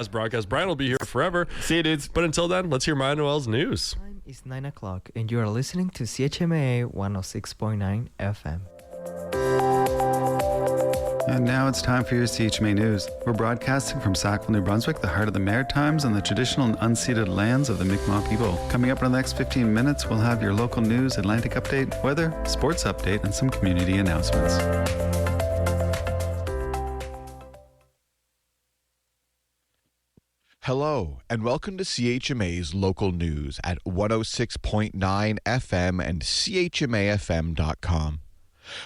As broadcast, Brian will be here forever. See you, dudes. But until then, let's hear Manuel's news. Time is 9 o'clock, and you are listening to CHMA 106.9 FM. And now it's time for your CHMA News. We're broadcasting from Sackville, New Brunswick, the heart of the Maritimes and the traditional and unceded lands of the Mi'kmaq people. Coming up in the next 15 minutes, we'll have your local news, Atlantic update, weather, sports update, and some community announcements. Hello, and welcome to CHMA's local news at 106.9 FM and CHMAFM.com.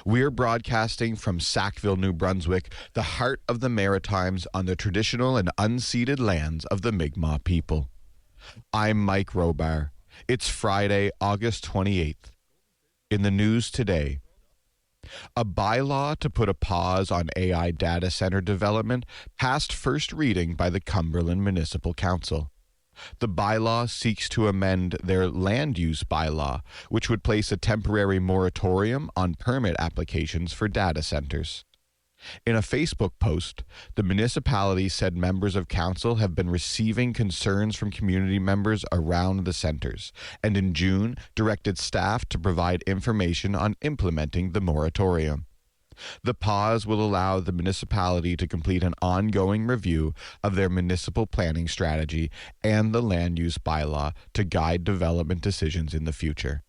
We're broadcasting from Sackville, New Brunswick, the heart of the Maritimes on the traditional and unceded lands of the Mi'kmaq people. I'm Mike Robar. It's Friday, August 28th. In the news today, a bylaw to put a pause on AI data center development passed first reading by the Cumberland Municipal Council. The bylaw seeks to amend their land use bylaw, which would place a temporary moratorium on permit applications for data centers. In a Facebook post, the municipality said members of council have been receiving concerns from community members around the centers, and in June directed staff to provide information on implementing the moratorium. The pause will allow the municipality to complete an ongoing review of their municipal planning strategy and the land use bylaw to guide development decisions in the future.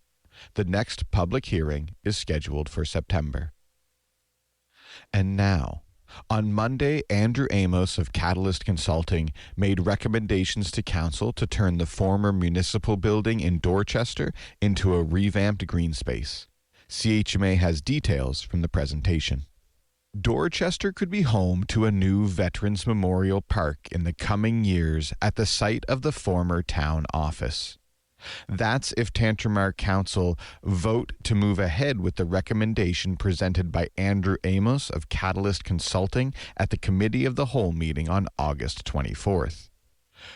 The next public hearing is scheduled for September. And now, on Monday, Andrew Amos of Catalyst Consulting made recommendations to council to turn the former municipal building in Dorchester into a revamped green space. CHMA has details from the presentation. Dorchester could be home to a new Veterans Memorial Park in the coming years at the site of the former town office. That's if Tantramar Council vote to move ahead with the recommendation presented by Andrew Amos of Catalyst Consulting at the Committee of the Whole meeting on August 24th.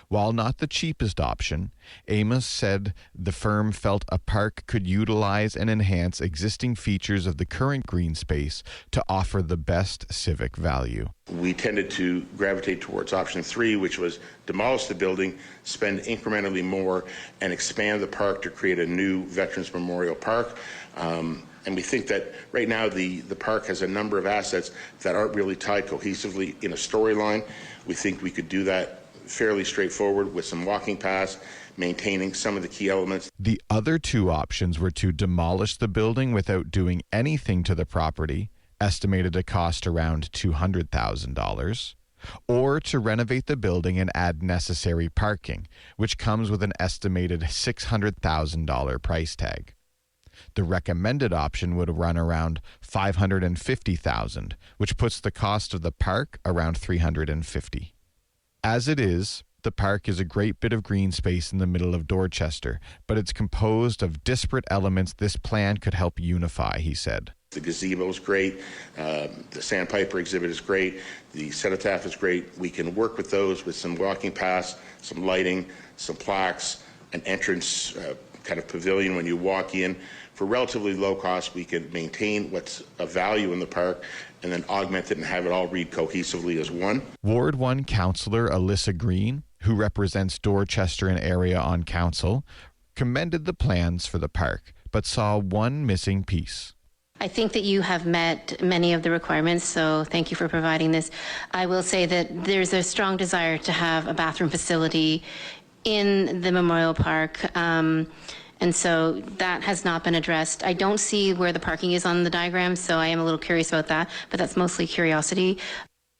While not the cheapest option, Amos said the firm felt a park could utilize and enhance existing features of the current green space to offer the best civic value. We tended to gravitate towards option 3, which was demolish the building, spend incrementally more, and expand the park to create a new Veterans Memorial Park. And we think that right now the park has a number of assets that aren't really tied cohesively in a storyline. We think we could do that fairly straightforward with some walking paths, maintaining some of the key elements. The other two options were to demolish the building without doing anything to the property, estimated to cost around $200,000, or to renovate the building and add necessary parking, which comes with an estimated $600,000 price tag. The recommended option would run around $550,000, which puts the cost of the park around $350,000. As it is, the park is a great bit of green space in the middle of Dorchester, but it's composed of disparate elements this plan could help unify, he said. The gazebo is great, the sandpiper exhibit is great, the cenotaph is great. We can work with those with some walking paths, some lighting, some plaques, an entrance kind of pavilion when you walk in. For relatively low cost, we can maintain what's of value in the park and then augment it and have it all read cohesively as one. Ward 1 Councillor Alyssa Green, who represents Dorchester and area on council, commended the plans for the park, but saw one missing piece. I think that you have met many of the requirements, so thank you for providing this. I will say that there's a strong desire to have a bathroom facility in the Memorial Park. And so that has not been addressed. I don't see where the parking is on the diagram, so I am a little curious about that, but that's mostly curiosity.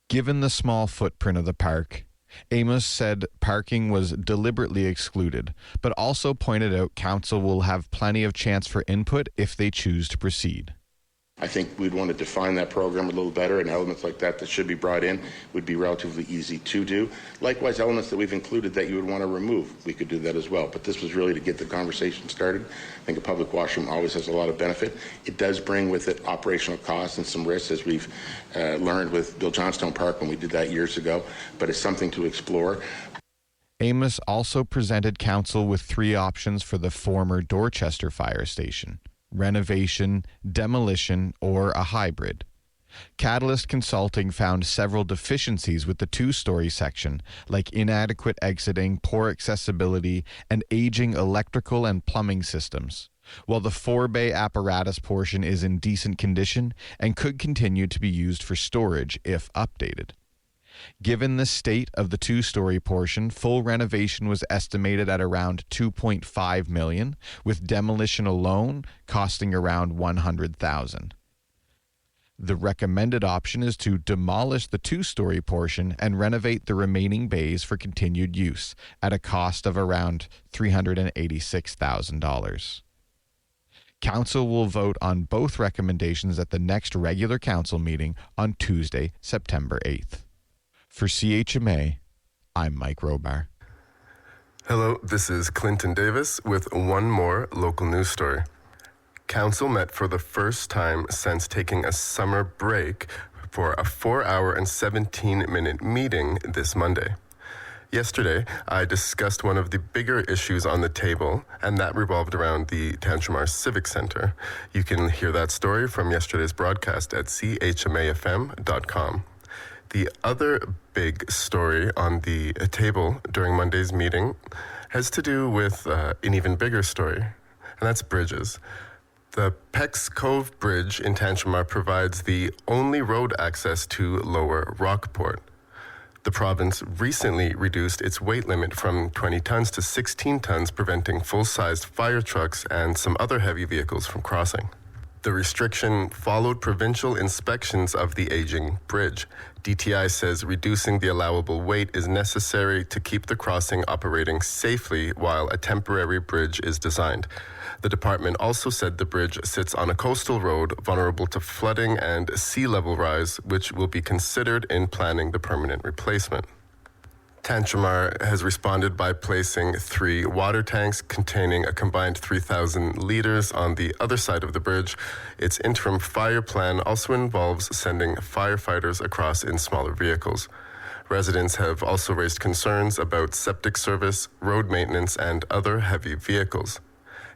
Given the small footprint of the park, Amos said parking was deliberately excluded, but also pointed out council will have plenty of chance for input if they choose to proceed. I think we'd want to define that program a little better, and elements like that should be brought in would be relatively easy to do. Likewise, elements that we've included that you would want to remove, we could do that as well. But this was really to get the conversation started. I think a public washroom always has a lot of benefit. It does bring with it operational costs and some risks, as we've learned with Bill Johnstone Park when we did that years ago, but it's something to explore. Amos also presented council with 3 options for the former Dorchester Fire Station: renovation, demolition, or a hybrid. Catalyst Consulting found several deficiencies with the two-story section, like inadequate exiting, poor accessibility, and aging electrical and plumbing systems, while the four-bay apparatus portion is in decent condition and could continue to be used for storage if updated. Given the state of the two-story portion, full renovation was estimated at around $2.5 million, with demolition alone costing around $100,000. The recommended option is to demolish the two-story portion and renovate the remaining bays for continued use at a cost of around $386,000. Council will vote on both recommendations at the next regular council meeting on Tuesday, September 8th. For CHMA, I'm Mike Robar. Hello, this is Clinton Davis with one more local news story. Council met for the first time since taking a summer break for a 4-hour and 17-minute meeting this Monday. Yesterday, I discussed one of the bigger issues on the table, and that revolved around the Tantramar Civic Center. You can hear that story from yesterday's broadcast at chmafm.com. The other big story on the table during Monday's meeting has to do with an even bigger story, and that's bridges. The Peck's Cove Bridge in Tantramar provides the only road access to Lower Rockport. The province recently reduced its weight limit from 20 tons to 16 tons, preventing full-sized fire trucks and some other heavy vehicles from crossing. The restriction followed provincial inspections of the aging bridge. DTI says reducing the allowable weight is necessary to keep the crossing operating safely while a temporary bridge is designed. The department also said the bridge sits on a coastal road vulnerable to flooding and sea level rise, which will be considered in planning the permanent replacement. Tantramar has responded by placing 3 water tanks containing a combined 3,000 liters on the other side of the bridge. Its interim fire plan also involves sending firefighters across in smaller vehicles. Residents have also raised concerns about septic service, road maintenance, and other heavy vehicles.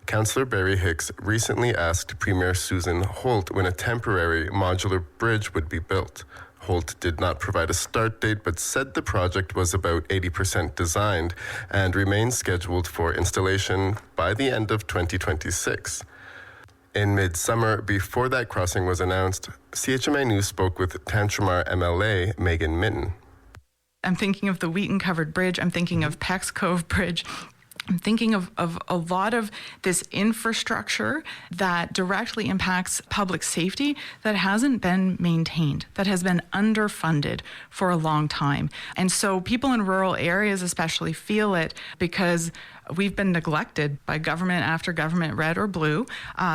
Councillor Barry Hicks recently asked Premier Susan Holt when a temporary modular bridge would be built. Holt did not provide a start date, but said the project was about 80% designed and remains scheduled for installation by the end of 2026. In midsummer, before that crossing was announced, CHMA News spoke with Tantramar MLA Megan Minton. I'm thinking of the Wheaton-covered bridge. I'm thinking of Peck's Cove Bridge. I'm thinking of a lot of this infrastructure that directly impacts public safety that hasn't been maintained, that has been underfunded for a long time. And so people in rural areas especially feel it because we've been neglected by government after government, red or blue,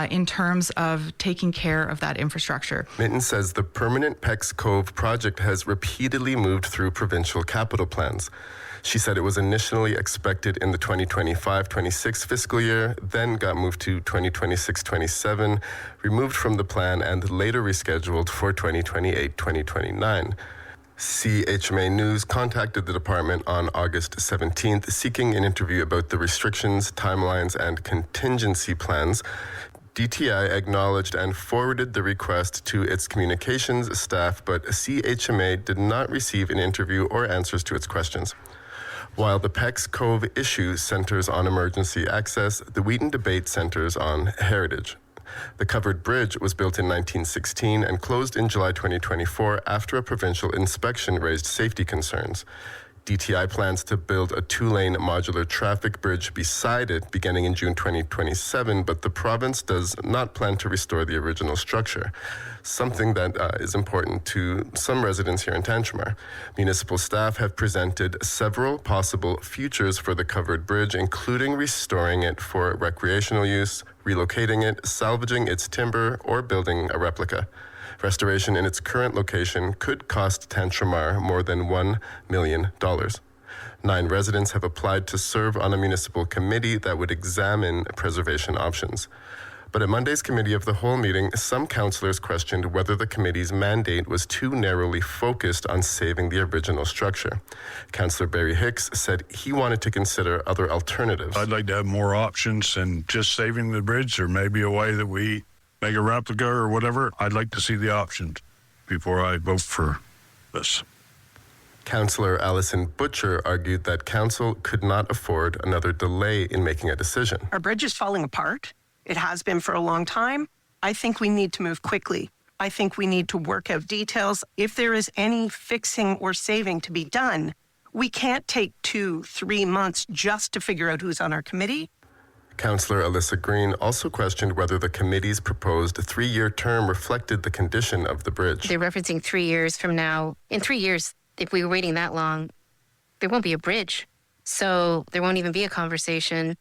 in terms of taking care of that infrastructure. Minton says the permanent Peck's Cove project has repeatedly moved through provincial capital plans. She said it was initially expected in the 2025-26 fiscal year, then got moved to 2026-27, removed from the plan, and later rescheduled for 2028-2029. CHMA News contacted the department on August 17th, seeking an interview about the restrictions, timelines, and contingency plans. DTI acknowledged and forwarded the request to its communications staff, but CHMA did not receive an interview or answers to its questions. While the Peck's Cove issue centers on emergency access, the Wheaton debate centers on heritage. The covered bridge was built in 1916 and closed in July 2024 after a provincial inspection raised safety concerns. DTI plans to build a 2-lane modular traffic bridge beside it beginning in June 2027, but the province does not plan to restore the original structure, something that is important to some residents here in Tantramar. Municipal staff have presented several possible futures for the covered bridge, including restoring it for recreational use, relocating it, salvaging its timber, or building a replica. Restoration in its current location could cost Tantramar more than $1 million. 9 residents have applied to serve on a municipal committee that would examine preservation options. But at Monday's Committee of the Whole meeting, some councillors questioned whether the committee's mandate was too narrowly focused on saving the original structure. Councillor Barry Hicks said he wanted to consider other alternatives. I'd like to have more options than just saving the bridge, or maybe a way that we make a replica or whatever. I'd like to see the options. before I vote for this. Councillor Alison Butcher argued that council could not afford another delay in making a decision. Our bridge is falling apart. It has been for a long time. I think we need to move quickly. I think we need to work out details. If there is any fixing or saving to be done, we can't take 2-3 months just to figure out who's on our committee. Councillor Alyssa Green also questioned whether the committee's proposed 3-year term reflected the condition of the bridge. They're referencing 3 years from now. In 3 years, if we were waiting that long, there won't be a bridge. So there won't even be a conversation.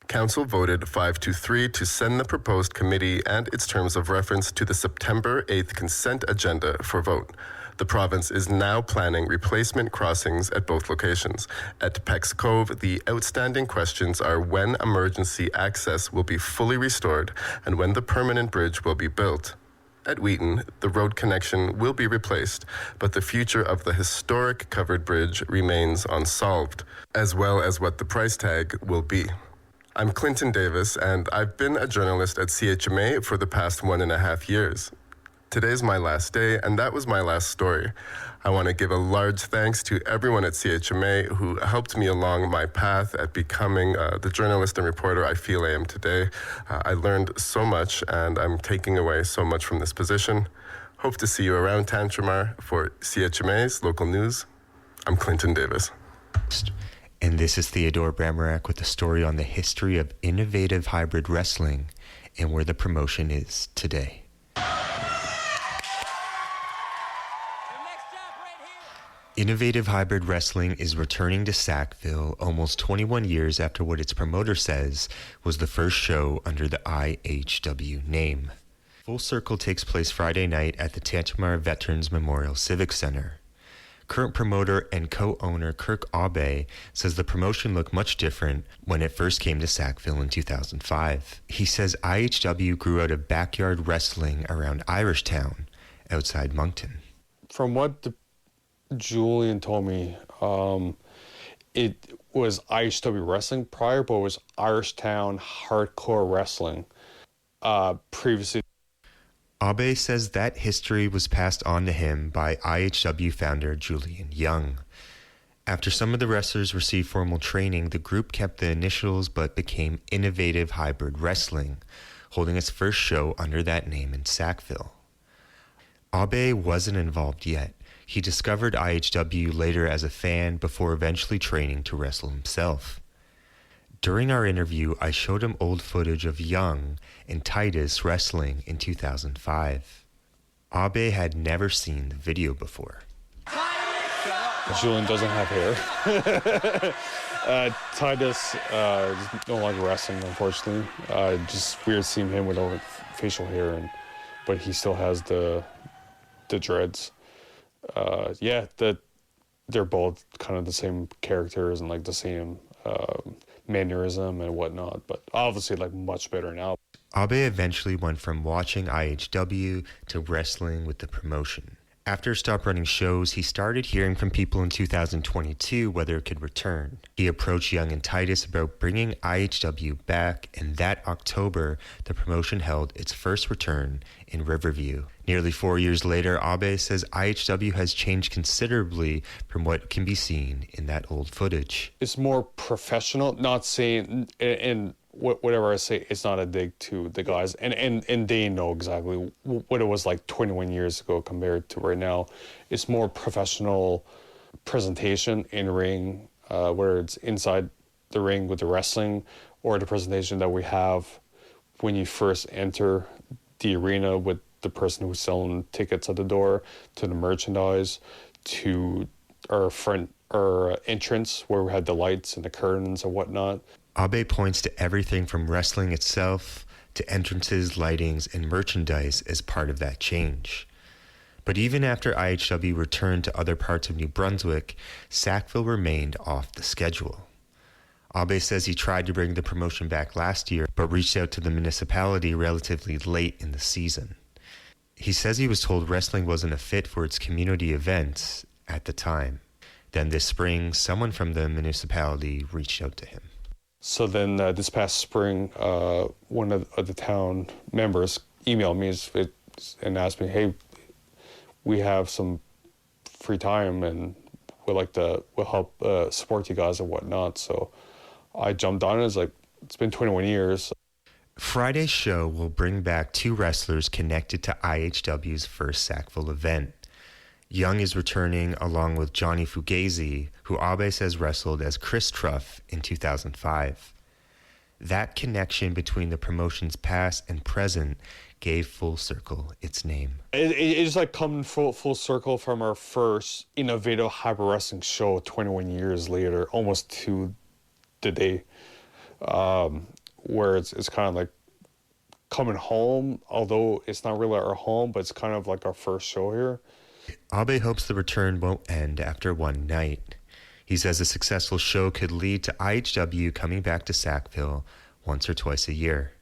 Council voted 5-3 to send the proposed committee and its terms of reference to the September 8th consent agenda for vote. The province is now planning replacement crossings at both locations. At Peck's Cove, the outstanding questions are when emergency access will be fully restored and when the permanent bridge will be built. At Wheaton, the road connection will be replaced, but the future of the historic covered bridge remains unsolved, as well as what the price tag will be. I'm Clinton Davis, and I've been a journalist at CHMA for the past 1.5 years. Today's my last day, and that was my last story. I want to give a large thanks to everyone at CHMA who helped me along my path at becoming the journalist and reporter I feel I am today. I learned so much, and I'm taking away so much from this position. Hope to see you around Tantramar for CHMA's local news. I'm Clinton Davis. And this is Theodore Bramarack with a story on the history of innovative hybrid wrestling and where the promotion is today. Innovative hybrid wrestling is returning to Sackville almost 21 years after what its promoter says was the first show under the IHW name. Full Circle takes place Friday night at the Tantramar Veterans Memorial Civic Center. Current promoter and co-owner Kirk Abe says the promotion looked much different when it first came to Sackville in 2005. He says IHW grew out of backyard wrestling around Irishtown, outside Moncton. From what Julian told me, it was IHW wrestling prior, but it was Irishtown hardcore wrestling previously. Abe says that history was passed on to him by IHW founder Julian Young. After some of the wrestlers received formal training, the group kept the initials but became Innovative Hybrid Wrestling, holding its first show under that name in Sackville. Abe wasn't involved yet. He discovered IHW later as a fan before eventually training to wrestle himself. During our interview, I showed him old footage of Young and Titus wrestling in 2005. Abe had never seen the video before. Julian doesn't have hair. Titus is no longer wrestling, unfortunately. Just weird seeing him without facial hair, but he still has the dreads. They're both kind of the same characters and like the same mannerism and whatnot, but obviously like much better now. Abe eventually went from watching IHW to wrestling with the promotion. After stopped running shows, he started hearing from people in 2022 whether it could return. He approached Young and Titus about bringing IHW back, and that October, the promotion held its first return in Riverview. Nearly 4 years later, Abe says IHW has changed considerably from what can be seen in that old footage. It's more professional, not saying, and whatever I say, it's not a dig to the guys, and they know exactly what it was like 21 years ago compared to right now. It's more professional presentation in ring, whether it's inside the ring with the wrestling or the presentation that we have when you first enter the arena with the person who's selling tickets at the door, to the merchandise, to our entrance where we had the lights and the curtains and whatnot. Abe points to everything from wrestling itself to entrances, lightings, and merchandise as part of that change. But even after IHW returned to other parts of New Brunswick, Sackville remained off the schedule. Abe says he tried to bring the promotion back last year, but reached out to the municipality relatively late in the season. He says he was told wrestling wasn't a fit for its community events at the time. Then this spring, someone from the municipality reached out to him. So then this past spring, one of the town members emailed me and asked me, hey, we have some free time and we'll help support you guys and whatnot. So I jumped on it. It's been 21 years. Friday's show will bring back 2 wrestlers connected to IHW's first Sackville event. Young is returning along with Johnny Fugazi, who Abe says wrestled as Chris Truff in 2005. That connection between the promotion's past and present gave Full Circle its name. It's like coming full circle from our first innovative hyper wrestling show 21 years later, almost to the day, where it's kind of like coming home, although it's not really our home, but it's kind of like our first show here. Abe hopes the return won't end after one night. He says a successful show could lead to IHW coming back to Sackville once or twice a year.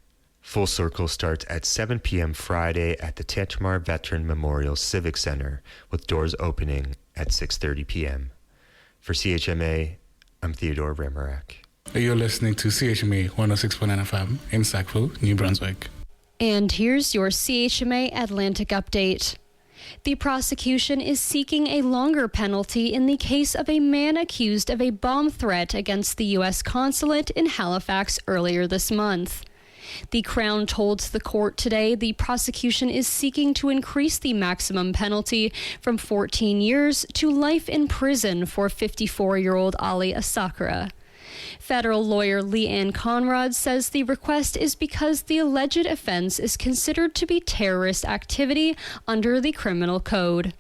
Full Circle starts at 7 p.m. Friday at the CHMA Veteran Memorial Civic Center, with doors opening at 6:30 p.m. For CHMA, I'm Theodore Remerak. You're listening to CHMA 106.9 FM in Sackville, New Brunswick. And here's your CHMA Atlantic update. The prosecution is seeking a longer penalty in the case of a man accused of a bomb threat against the U.S. consulate in Halifax earlier this month. The Crown told the court today the prosecution is seeking to increase the maximum penalty from 14 years to life in prison for 54-year-old Ali Asakura. Federal lawyer Leanne Conrad says the request is because the alleged offense is considered to be terrorist activity under the criminal code.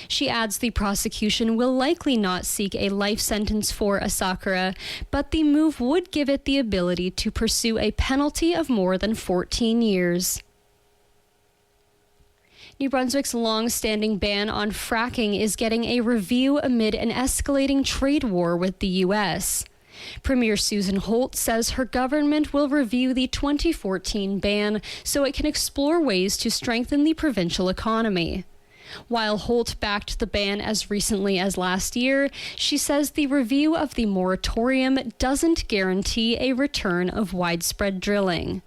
She adds the prosecution will likely not seek a life sentence for Asakura, but the move would give it the ability to pursue a penalty of more than 14 years. New Brunswick's long-standing ban on fracking is getting a review amid an escalating trade war with the U.S. Premier Susan Holt says her government will review the 2014 ban so it can explore ways to strengthen the provincial economy. While Holt backed the ban as recently as last year, she says the review of the moratorium doesn't guarantee a return of widespread drilling.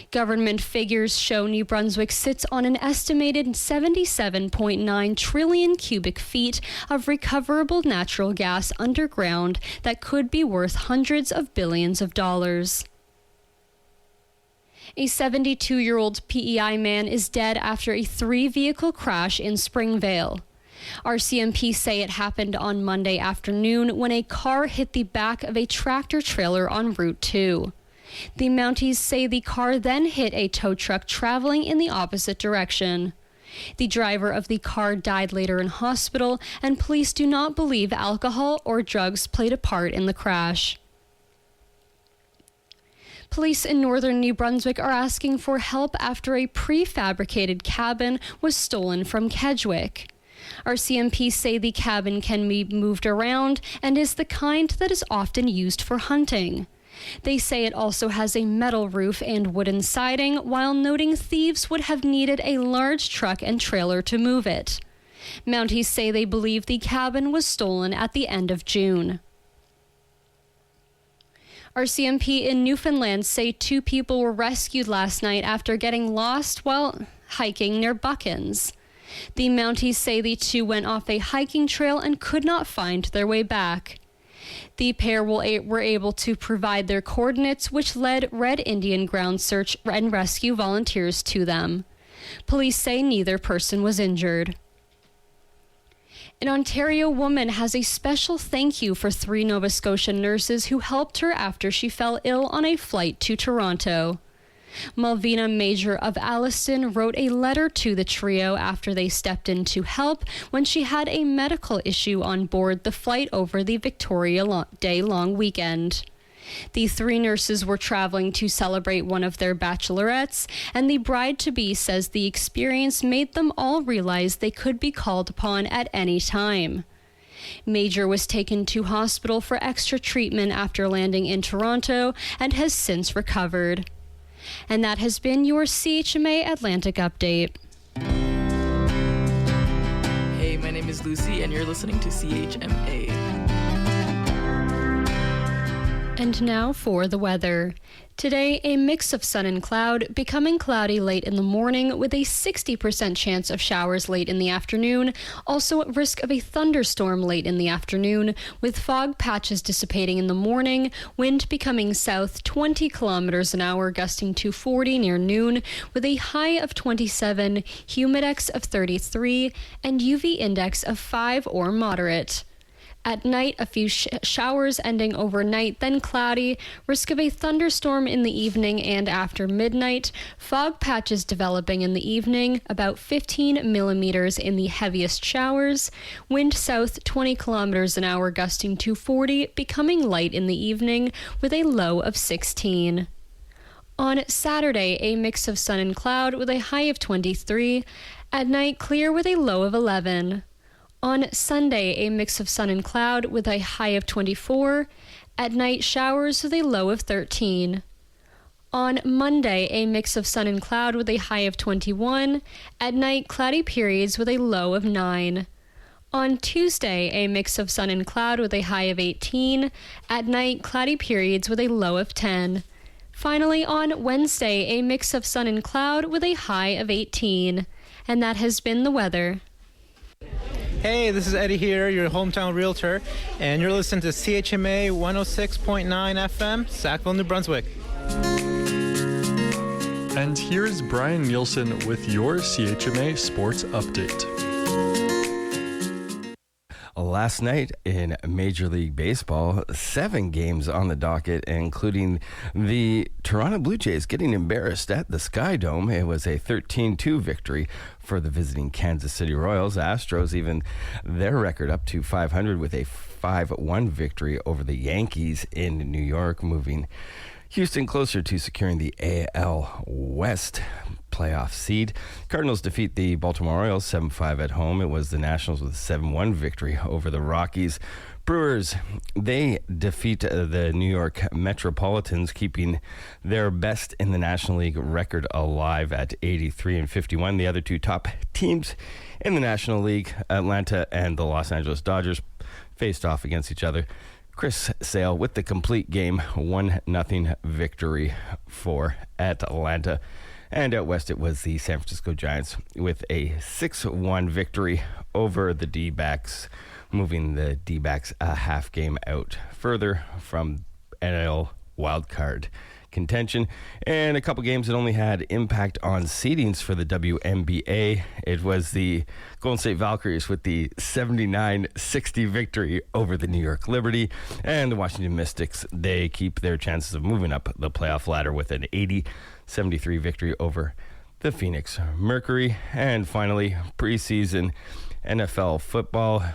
Government figures show New Brunswick sits on an estimated 77.9 trillion cubic feet of recoverable natural gas underground that could be worth hundreds of billions of dollars. A 72-year-old PEI man is dead after a 3-vehicle crash in Springvale. RCMP say it happened on Monday afternoon when a car hit the back of a tractor-trailer on Route 2. The Mounties say the car then hit a tow truck traveling in the opposite direction. The driver of the car died later in hospital, and police do not believe alcohol or drugs played a part in the crash. Police in northern New Brunswick are asking for help after a prefabricated cabin was stolen from Kedgwick. RCMP say the cabin can be moved around and is the kind that is often used for hunting. They say it also has a metal roof and wooden siding, while noting thieves would have needed a large truck and trailer to move it. Mounties say they believe the cabin was stolen at the end of June. RCMP in Newfoundland say 2 people were rescued last night after getting lost while hiking near Buckins. The Mounties say the 2 went off a hiking trail and could not find their way back. The pair were able to provide their coordinates, which led Red Indian Ground Search and Rescue volunteers to them. Police say neither person was injured. An Ontario woman has a special thank you for 3 Nova Scotia nurses who helped her after she fell ill on a flight to Toronto. Malvina Major of Alliston wrote a letter to the trio after they stepped in to help when she had a medical issue on board the flight over the Victoria Day long weekend. The 3 nurses were traveling to celebrate one of their bachelorettes, and the bride-to-be says the experience made them all realize they could be called upon at any time. Major was taken to hospital for extra treatment after landing in Toronto and has since recovered. And that has been your CHMA Atlantic update. Hey, my name is Lucy, and you're listening to CHMA. And now for the weather. Today, a mix of sun and cloud, becoming cloudy late in the morning with a 60% chance of showers late in the afternoon. Also at risk of a thunderstorm late in the afternoon, with fog patches dissipating in the morning, wind becoming south 20 kilometers an hour, gusting to 40 near noon, with a high of 27, humidex of 33, and UV index of 5 or moderate. At night, a few showers ending overnight, then cloudy. Risk of a thunderstorm in the evening and after midnight. Fog patches developing in the evening, about 15 millimeters in the heaviest showers. Wind south 20 kilometers an hour, gusting to 40, becoming light in the evening with a low of 16. On Saturday, a mix of sun and cloud with a high of 23. At night, clear with a low of 11. On Sunday, a mix of sun and cloud with a high of 24. At night, showers with a low of 13. On Monday, a mix of sun and cloud with a high of 21. At night, cloudy periods with a low of 9. On Tuesday, a mix of sun and cloud with a high of 18. At night, cloudy periods with a low of 10. Finally, on Wednesday, a mix of sun and cloud with a high of 18. And that has been the weather. Hey, this is Eddie here, your hometown realtor, and you're listening to CHMA 106.9 FM, Sackville, New Brunswick. And here's Brian Nielsen with your CHMA Sports Update. Last night in Major League Baseball, 7 games on the docket, including the Toronto Blue Jays getting embarrassed at the Sky Dome. It was a 13-2 victory for the visiting Kansas City Royals. Astros, even their record up to 500 with a 5-1 victory over the Yankees in New York, moving Houston closer to securing the AL West playoff seed. Cardinals defeat the Baltimore Orioles 7-5 at home. It was the Nationals with a 7-1 victory over the Rockies. Brewers, they defeat the New York Metropolitans, keeping their best in the National League record alive at 83-51. The other two top teams in the National League, Atlanta and the Los Angeles Dodgers, faced off against each other. Chris Sale with the complete game, 1-0 victory for Atlanta. And out west, it was the San Francisco Giants with a 6-1 victory over the D-backs, moving the D-backs a half game out further from NL wildcard contention. And a couple games that only had impact on seedings for the WNBA. It was the Golden State Valkyries with the 79-60 victory over the New York Liberty. And the Washington Mystics, they keep their chances of moving up the playoff ladder with an 80-73 victory over the Phoenix Mercury. And finally, preseason NFL football.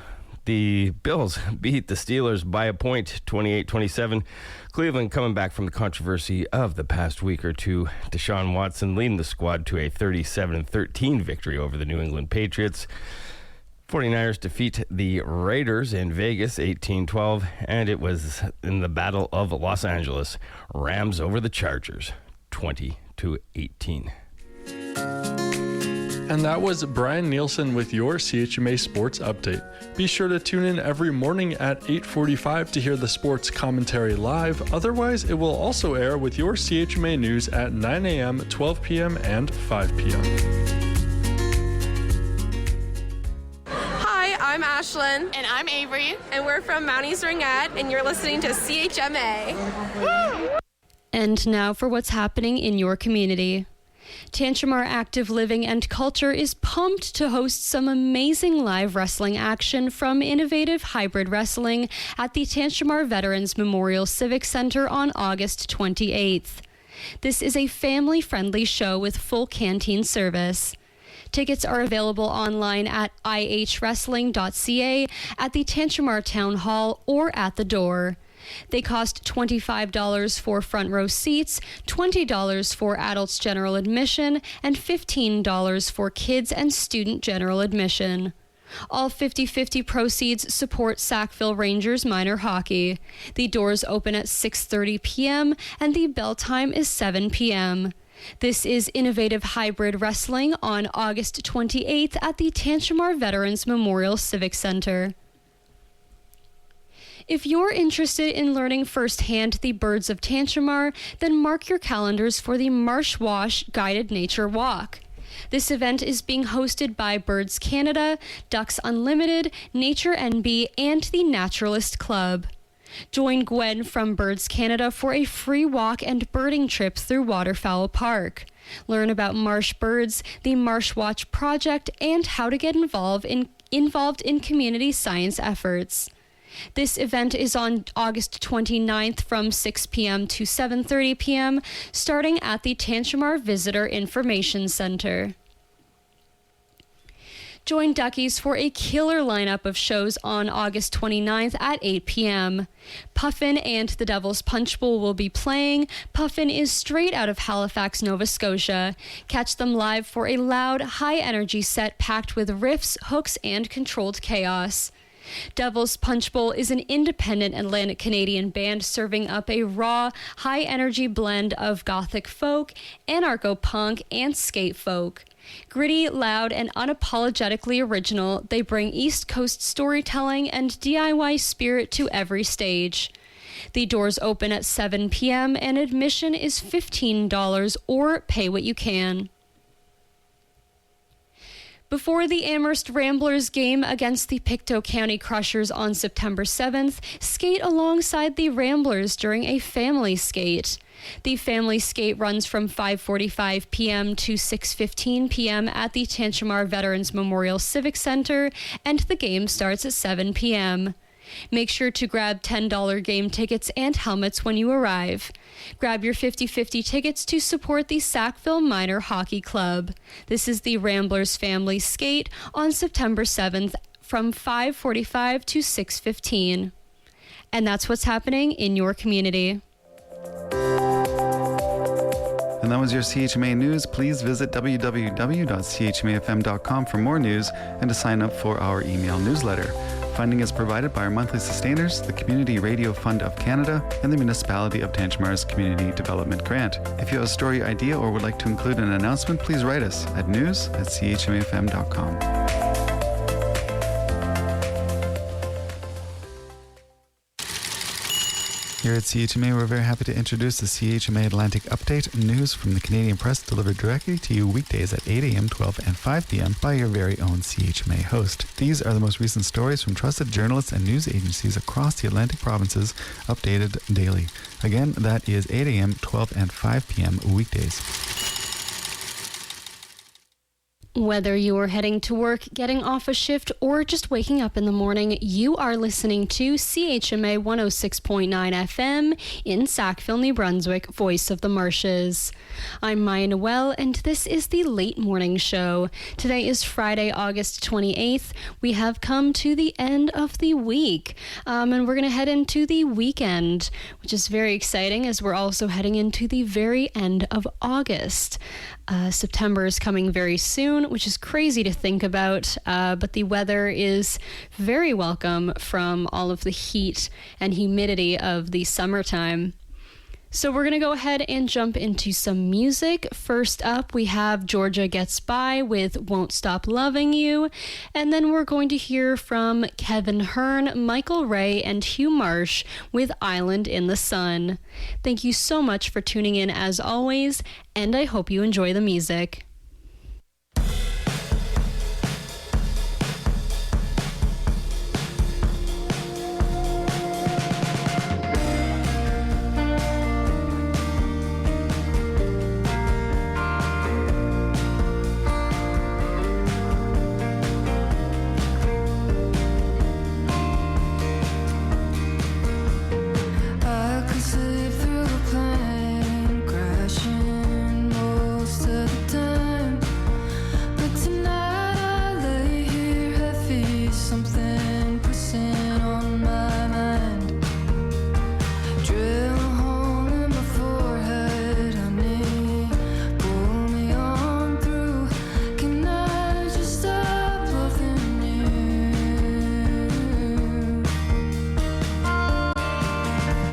The Bills beat the Steelers by a point, 28-27. Cleveland coming back from the controversy of the past week or two. Deshaun Watson leading the squad to a 37-13 victory over the New England Patriots. 49ers defeat the Raiders in Vegas 18-12, and it was in the Battle of Los Angeles. Rams over the Chargers 20-18. And that was Brian Nielsen with your CHMA Sports Update. Be sure to tune in every morning at 8:45 to hear the sports commentary live. Otherwise, it will also air with your CHMA news at 9 a.m., 12 p.m., and 5 p.m. Hi, I'm Ashlyn. And I'm Avery. And we're from Mount East Ringette, and you're listening to CHMA. Woo! And now for what's happening in your community. Tantramar Active Living and Culture is pumped to host some amazing live wrestling action from Innovative Hybrid Wrestling at the Tantramar Veterans Memorial Civic Center on August 28th. This is a family-friendly show with full canteen service. Tickets are available online at ihwrestling.ca, at the Tantramar Town Hall, or at the door. They cost $25 for front row seats, $20 for adults general admission, and $15 for kids and student general admission. All 50-50 proceeds support Sackville Rangers minor hockey. The doors open at 6:30 p.m. and the bell time is 7 p.m. This is Innovative Hybrid Wrestling on August 28th at the Tantramar Veterans Memorial Civic Center. If you're interested in learning firsthand the birds of Tantramar, then mark your calendars for the Marsh Wash Guided Nature Walk. This event is being hosted by Birds Canada, Ducks Unlimited, Nature NB, and the Naturalist Club. Join Gwen from Birds Canada for a free walk and birding trip through Waterfowl Park. Learn about marsh birds, the Marsh Watch Project, and how to get involved in community science efforts. This event is on August 29th from 6 p.m. to 7:30 p.m., starting at the Tantramar Visitor Information Center. Join Duckies for a killer lineup of shows on August 29th at 8 p.m. Puffin and the Devil's Punch Bowl will be playing. Puffin is straight out of Halifax, Nova Scotia. Catch them live for a loud, high-energy set packed with riffs, hooks, and controlled chaos. Devil's Punch Bowl is an independent Atlantic Canadian band serving up a raw, high-energy blend of gothic folk, anarcho-punk, and skate folk. Gritty, loud, and unapologetically original, they bring East Coast storytelling and DIY spirit to every stage. The doors open at 7 p.m. and admission is $15 or pay what you can. Before the Amherst Ramblers game against the Pictou County Crushers on September 7th, skate alongside the Ramblers during a family skate. The family skate runs from 5:45 p.m. to 6:15 p.m. at the Tantramar Veterans Memorial Civic Center, and the game starts at 7 p.m. Make sure to grab $10 game tickets and helmets when you arrive. Grab your 50/50 tickets to support the Sackville Minor Hockey Club. This is the Ramblers Family Skate on September 7th from 5:45 to 6:15. And that's what's happening in your community. And that was your CHMA News. Please visit www.chmafm.com for more news and to sign up for our email newsletter. Funding is provided by our monthly sustainers, the Community Radio Fund of Canada, and the Municipality of Tantramar's Community Development Grant. If you have a story idea or would like to include an announcement, please write us at news@chmafm.com. Here at CHMA, we're very happy to introduce the CHMA Atlantic Update, news from the Canadian press delivered directly to you weekdays at 8 a.m., 12 and 5 p.m. by your very own CHMA host. These are the most recent stories from trusted journalists and news agencies across the Atlantic provinces, updated daily. Again, that is 8 a.m., 12 and 5 p.m. weekdays. Whether you are heading to work, getting off a shift, or just waking up in the morning, you are listening to CHMA 106.9 FM in Sackville, New Brunswick, Voice of the Marshes. I'm Maya Noel, and this is the Late Morning Show. Today is Friday, August 28th. We have come to the end of the week, and we're going to head into the weekend, which is very exciting as we're also heading into the very end of August. September is coming very soon, which is crazy to think about, but the weather is very welcome from all of the heat and humidity of the summertime. So we're going to go ahead and jump into some music. First up, we have Georgia Gets By with Won't Stop Loving You. And then we're going to hear from Kevin Hearn, Michael Ray, and Hugh Marsh with Island in the Sun. Thank you so much for tuning in as always, and I hope you enjoy the music.